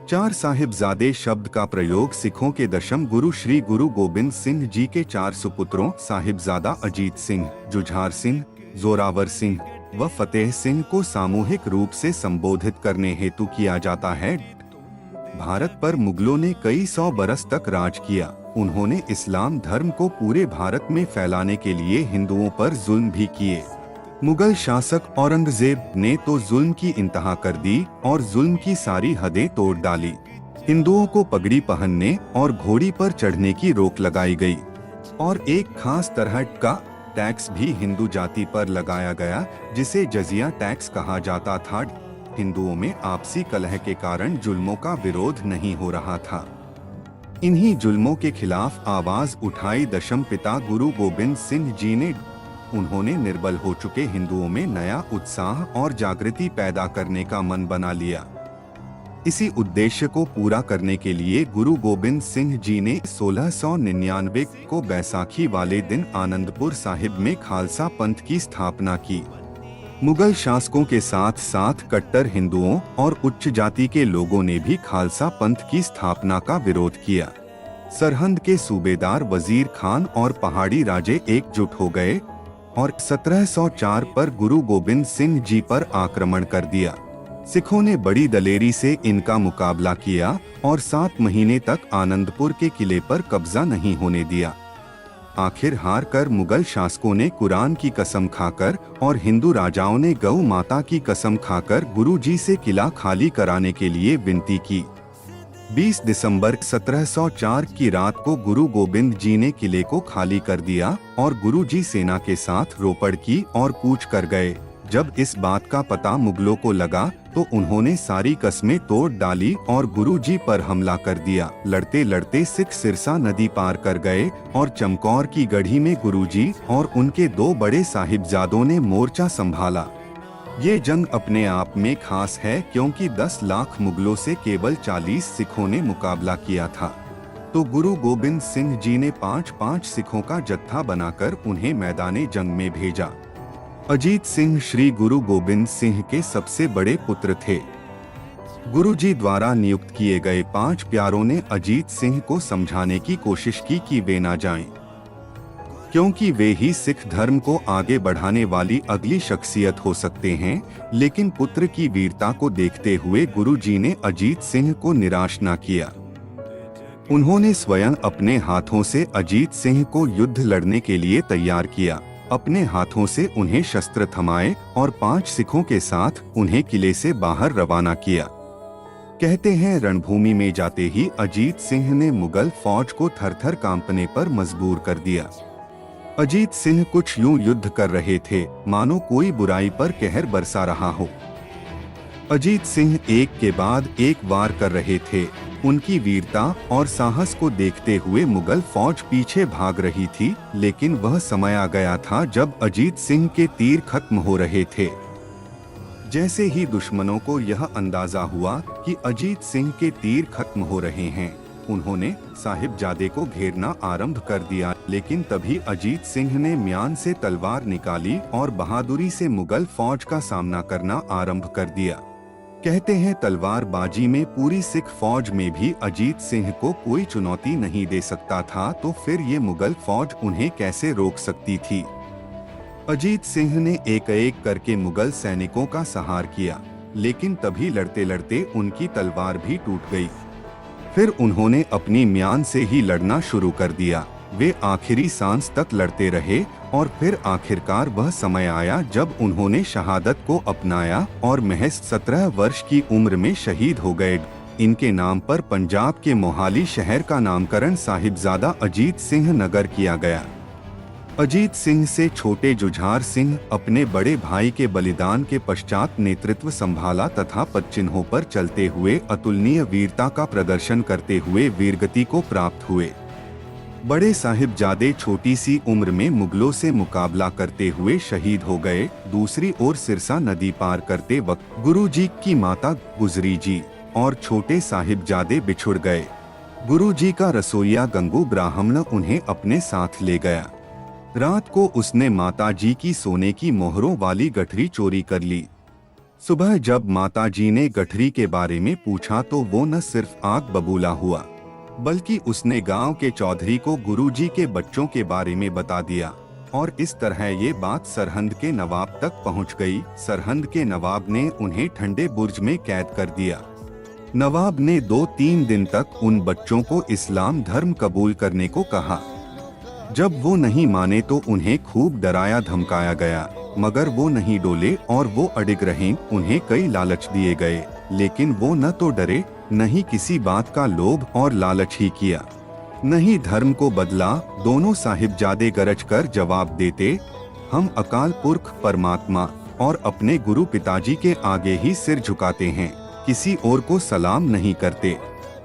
चार साहिबजादे शब्द का प्रयोग सिखों के दशम गुरु श्री गुरु गोबिंद सिंह जी के चार सुपुत्रों साहिबजादा अजीत सिंह, जुझार सिंह, जोरावर सिंह व फतेह सिंह को सामूहिक रूप से संबोधित करने हेतु किया जाता है। भारत पर मुगलों ने कई सौ बरस तक राज किया। उन्होंने इस्लाम धर्म को पूरे भारत में फैलाने के लिए हिंदुओं पर जुल्म भी किए। मुगल शासक औरंगजेब ने तो जुल्म की इंतहा कर दी और जुल्म की सारी हदें तोड़ डाली। हिंदुओं को पगड़ी पहनने और घोड़ी पर चढ़ने की रोक लगाई गई और एक खास तरह का टैक्स भी हिंदू जाति पर लगाया गया, जिसे जजिया टैक्स कहा जाता था। हिंदुओं में आपसी कलह के कारण जुल्मों का विरोध नहीं हो रहा था। इन्हीं जुल्मों के खिलाफ आवाज उठाई दशम पिता गुरु गोबिंद सिंह जी ने। उन्होंने निर्बल हो चुके हिंदुओं में नया उत्साह और जागृति पैदा करने का मन बना लिया। इसी उद्देश्य को पूरा करने के लिए गुरु गोबिंद सिंह जी ने 1699 को बैसाखी वाले दिन आनंदपुर साहिब में खालसा पंथ की स्थापना की। मुगल शासकों के साथ साथ कट्टर हिंदुओं और उच्च जाति के लोगों ने भी खालसा पंथ की स्थापना का विरोध किया। सरहंद के सूबेदार वजीर खान और पहाड़ी राजे एकजुट हो गए और 1704 पर गुरु गोबिंद सिंह जी पर आक्रमण कर दिया। सिखों ने बड़ी दलेरी से इनका मुकाबला किया और 7 महीने तक आनंदपुर के किले पर कब्जा नहीं होने दिया। आखिर हार कर मुगल शासकों ने कुरान की कसम खाकर और हिंदू राजाओं ने गौ माता की कसम खाकर गुरु जी से किला खाली कराने के लिए विनती की। 20 दिसंबर 1704 की रात को गुरु गोबिंद जी ने किले को खाली कर दिया और गुरु जी सेना के साथ रोपड़ की और कूच कर गए। जब इस बात का पता मुगलों को लगा तो उन्होंने सारी कस्में तोड़ डाली और गुरु जी पर हमला कर दिया। लड़ते लड़ते सिख सिरसा नदी पार कर गए और चमकौर की गढ़ी में गुरु जी और उनके 2 बड़े साहिबजादों ने मोर्चा संभाला। ये जंग अपने आप में खास है क्योंकि 10 लाख मुगलों से केवल 40 सिखों ने मुकाबला किया था। तो गुरु गोबिंद सिंह जी ने 5-5 सिखों का जत्था बनाकर उन्हें मैदाने जंग में भेजा। अजीत सिंह श्री गुरु गोबिंद सिंह के सबसे बड़े पुत्र थे। गुरु जी द्वारा नियुक्त किए गए 5 प्यारों ने अजीत सिंह को समझाने की कोशिश की कि वे ना जाएं, क्योंकि वे ही सिख धर्म को आगे बढ़ाने वाली अगली शख्सियत हो सकते हैं। लेकिन पुत्र की वीरता को देखते हुए गुरु जी ने अजीत सिंह को निराश न किया। उन्होंने स्वयं अपने हाथों से अजीत सिंह को युद्ध लड़ने के लिए तैयार किया। अपने हाथों से उन्हें शस्त्र थमाए और 5 सिखों के साथ उन्हें किले से बाहर रवाना किया। कहते हैं रणभूमि में जाते ही अजीत सिंह ने मुगल फौज को थर-थर कांपने पर मजबूर कर दिया। अजीत सिंह कुछ यूं युद्ध कर रहे थे मानो कोई बुराई पर कहर बरसा रहा हो। अजीत सिंह एक के बाद एक वार कर रहे थे। उनकी वीरता और साहस को देखते हुए मुगल फौज पीछे भाग रही थी, लेकिन वह समय आ गया था जब अजीत सिंह के तीर खत्म हो रहे थे। जैसे ही दुश्मनों को यह अंदाजा हुआ कि अजीत सिंह के तीर खत्म हो रहे हैं, उन्होंने साहिबजादे को घेरना आरंभ कर दिया। लेकिन तभी अजीत सिंह ने म्यान से तलवार निकाली और बहादुरी से मुगल फौज का सामना करना आरंभ कर दिया। कहते हैं तलवारबाजी में पूरी सिख फौज में भी अजीत सिंह को कोई चुनौती नहीं दे सकता था, तो फिर ये मुगल फौज उन्हें कैसे रोक सकती थी। अजीत सिंह ने एक-एक करके मुगल सैनिकों का संहार किया, लेकिन तभी लड़ते लड़ते उनकी तलवार भी टूट गई। फिर उन्होंने अपनी म्यान से ही लड़ना शुरू कर दिया। वे आखिरी सांस तक लड़ते रहे और फिर आखिरकार वह समय आया जब उन्होंने शहादत को अपनाया और महज 17 वर्ष की उम्र में शहीद हो गए। इनके नाम पर पंजाब के मोहाली शहर का नामकरण साहिबजादा अजीत सिंह नगर किया गया। अजीत सिंह से छोटे जुझार सिंह अपने बड़े भाई के बलिदान के पश्चात नेतृत्व संभाला तथा पदचिन्हों पर चलते हुए अतुलनीय वीरता का प्रदर्शन करते हुए वीरगति को प्राप्त हुए। बड़े साहिबजादे छोटी सी उम्र में मुगलों से मुकाबला करते हुए शहीद हो गए। दूसरी ओर सिरसा नदी पार करते वक्त गुरु जी की माता गुजरी जी और छोटे साहिबजादे बिछुड़ गए। गुरु जी का रसोइया गंगू ब्राह्मण उन्हें अपने साथ ले गया। रात को उसने माता जी की सोने की मोहरों वाली गठरी चोरी कर ली। सुबह जब माताजी ने गठरी के बारे में पूछा तो वो न सिर्फ आग बबूला हुआ, बल्कि उसने गांव के चौधरी को गुरुजी के बच्चों के बारे में बता दिया। और इस तरह ये बात सरहंद के नवाब तक पहुंच गई। सरहंद के नवाब ने उन्हें ठंडे बुर्ज में कैद कर दिया। नवाब ने 2-3 दिन तक उन बच्चों को इस्लाम धर्म कबूल करने को कहा। जब वो नहीं माने तो उन्हें खूब डराया धमकाया गया, मगर वो नहीं डोले और वो अडिग रहे। उन्हें कई लालच दिए गए, लेकिन वो न तो डरे, न ही किसी बात का लोभ और लालच ही किया, न ही धर्म को बदला। दोनों साहिबजादे गरज कर जवाब देते, हम अकाल पुरख परमात्मा और अपने गुरु पिताजी के आगे ही सिर झुकाते हैं, किसी और को सलाम नहीं करते।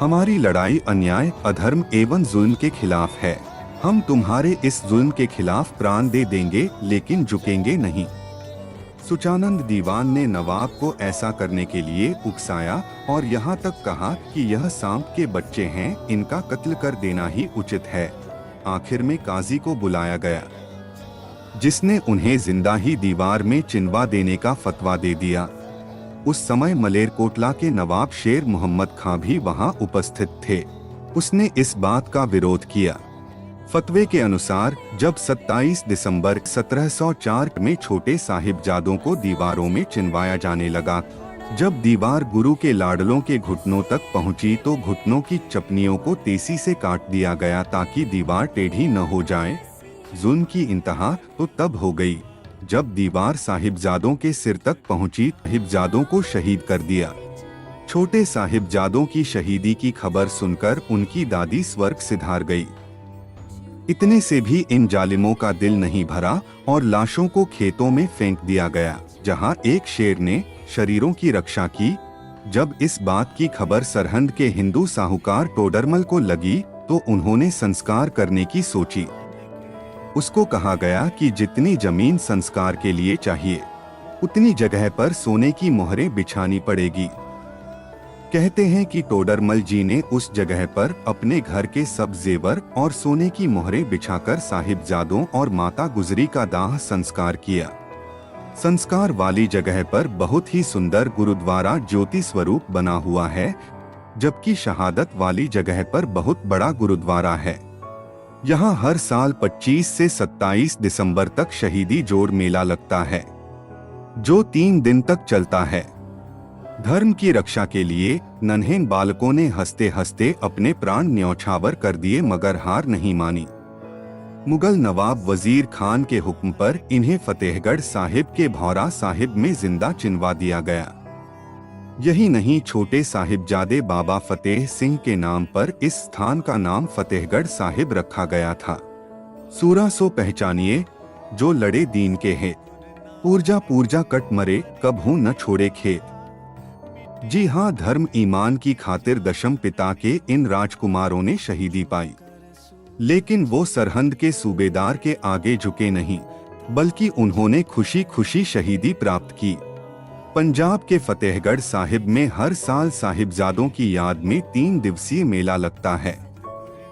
हमारी लड़ाई अन्याय, अधर्म एवं जुल्म के खिलाफ है। हम तुम्हारे इस जुल्म के खिलाफ प्राण दे देंगे, लेकिन झुकेंगे नहीं। सुचानंद दीवान ने नवाब को ऐसा करने के लिए उकसाया और यहाँ तक कहा कि यह सांप के बच्चे हैं, इनका कत्ल कर देना ही उचित है। आखिर में काजी को बुलाया गया, जिसने उन्हें जिंदा ही दीवार में चिनवा देने का फतवा दे दिया। उस समय मलेरकोटला के नवाब शेर मोहम्मद खां भी वहां उपस्थित थे। उसने इस बात का विरोध किया। फतवे के अनुसार जब 27 दिसंबर 1704 में छोटे साहिबजादों को दीवारों में चिनवाया जाने लगा, जब दीवार गुरु के लाडलों के घुटनों तक पहुंची तो घुटनों की चपनियों को तेजी से काट दिया गया ताकि दीवार टेढ़ी न हो जाए। जुल्म की इंतहा तो तब हो गई जब दीवार साहिबजादों के सिर तक पहुंची। साहिबजादों को शहीद कर दिया। छोटे साहिबजादों की शहीदी की खबर सुनकर उनकी दादी स्वर्ग सिधार गई। इतने से भी इन जालिमों का दिल नहीं भरा और लाशों को खेतों में फेंक दिया गया, जहां एक शेर ने शरीरों की रक्षा की। जब इस बात की खबर सरहंद के हिंदू साहूकार टोडरमल को लगी तो उन्होंने संस्कार करने की सोची। उसको कहा गया कि जितनी जमीन संस्कार के लिए चाहिए, उतनी जगह पर सोने की मोहरें बिछानी पड़ेगी। कहते हैं कि टोडरमल जी ने उस जगह पर अपने घर के सब जेवर और सोने की मोहरें बिछाकर साहिबजादों और माता गुजरी का दाह संस्कार किया। संस्कार वाली जगह पर बहुत ही सुंदर गुरुद्वारा ज्योति स्वरूप बना हुआ है, जबकि शहादत वाली जगह पर बहुत बड़ा गुरुद्वारा है। यहाँ हर साल 25 से 27 दिसंबर तक शहीदी जोड़ मेला लगता है, जो 3 दिन तक चलता है। धर्म की रक्षा के लिए नन्हें बालकों ने हंसते हंसते अपने प्राण न्यौछावर कर दिए, मगर हार नहीं मानी। मुगल नवाब वजीर खान के हुक्म पर इन्हें फतेहगढ़ साहिब के भौरा साहिब में जिंदा चिनवा दिया गया। यही नहीं, छोटे साहिबजादे बाबा फतेह सिंह के नाम पर इस स्थान का नाम फतेहगढ़ साहिब रखा गया था। सूरा सो पहचानिए जो लड़े दीन के है, पूर्जा पूर्जा कट मरे कबहू न छोड़े खेत। जी हाँ, धर्म ईमान की खातिर दशम पिता के इन राजकुमारों ने शहीदी पाई, लेकिन वो सरहंद के सूबेदार के आगे झुके नहीं, बल्कि उन्होंने खुशी खुशी शहीदी प्राप्त की। पंजाब के फतेहगढ़ साहिब में हर साल साहिबजादों की याद में 3 दिवसीय मेला लगता है।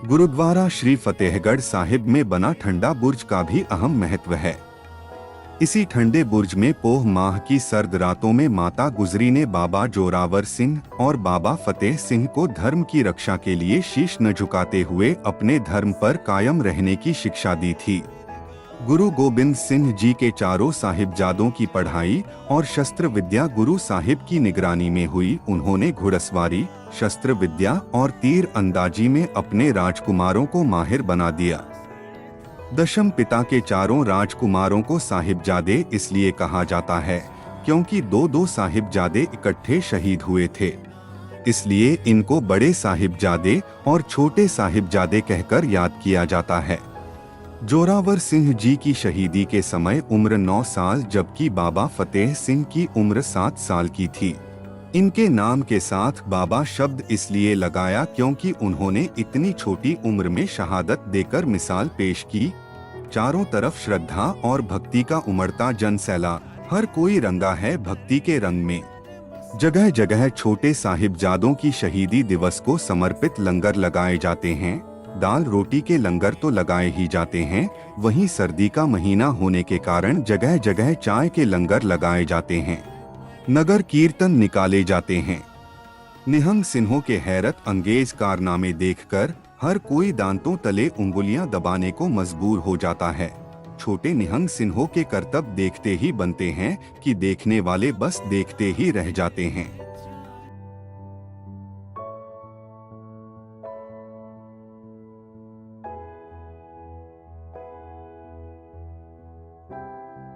गुरुद्वारा श्री फतेहगढ़ साहिब में बना ठंडा बुर्ज का भी अहम महत्व है। इसी ठंडे बुर्ज में पोह माह की सर्द रातों में माता गुजरी ने बाबा जोरावर सिंह और बाबा फतेह सिंह को धर्म की रक्षा के लिए शीश न झुकाते हुए अपने धर्म पर कायम रहने की शिक्षा दी थी। गुरु गोबिंद सिंह जी के चारों साहिबजादों की पढ़ाई और शस्त्र विद्या गुरु साहिब की निगरानी में हुई। उन्होंने घुड़सवारी, शस्त्र विद्या और तीर अंदाजी में अपने राजकुमारों को माहिर बना दिया। दशम पिता के चारों राजकुमारों को साहिबजादे इसलिए कहा जाता है क्योंकि 2-2 साहिबजादे इकट्ठे शहीद हुए थे। इसलिए इनको बड़े साहिबजादे और छोटे साहिबजादे कहकर याद किया जाता है। जोरावर सिंह जी की शहीदी के समय उम्र 9 साल, जबकि बाबा फतेह सिंह की उम्र 7 साल की थी। इनके नाम के साथ बाबा शब्द इसलिए लगाया क्योंकि उन्होंने इतनी छोटी उम्र में शहादत देकर मिसाल पेश की। चारों तरफ श्रद्धा और भक्ति का उमड़ता जनसैला, हर कोई रंगा है भक्ति के रंग में। जगह जगह छोटे साहिबजादों की शहीदी दिवस को समर्पित लंगर लगाए जाते हैं। दाल रोटी के लंगर तो लगाए ही जाते हैं, वहीं सर्दी का महीना होने के कारण जगह जगह चाय के लंगर लगाए जाते हैं। नगर कीर्तन निकाले जाते हैं। निहंग सिन्हों के हैरत अंगेज कारनामे देखकर हर कोई दांतों तले उंगलियां दबाने को मजबूर हो जाता है। छोटे निहंग सिन्हों के करतब देखते ही बनते हैं कि देखने वाले बस देखते ही रह जाते हैं।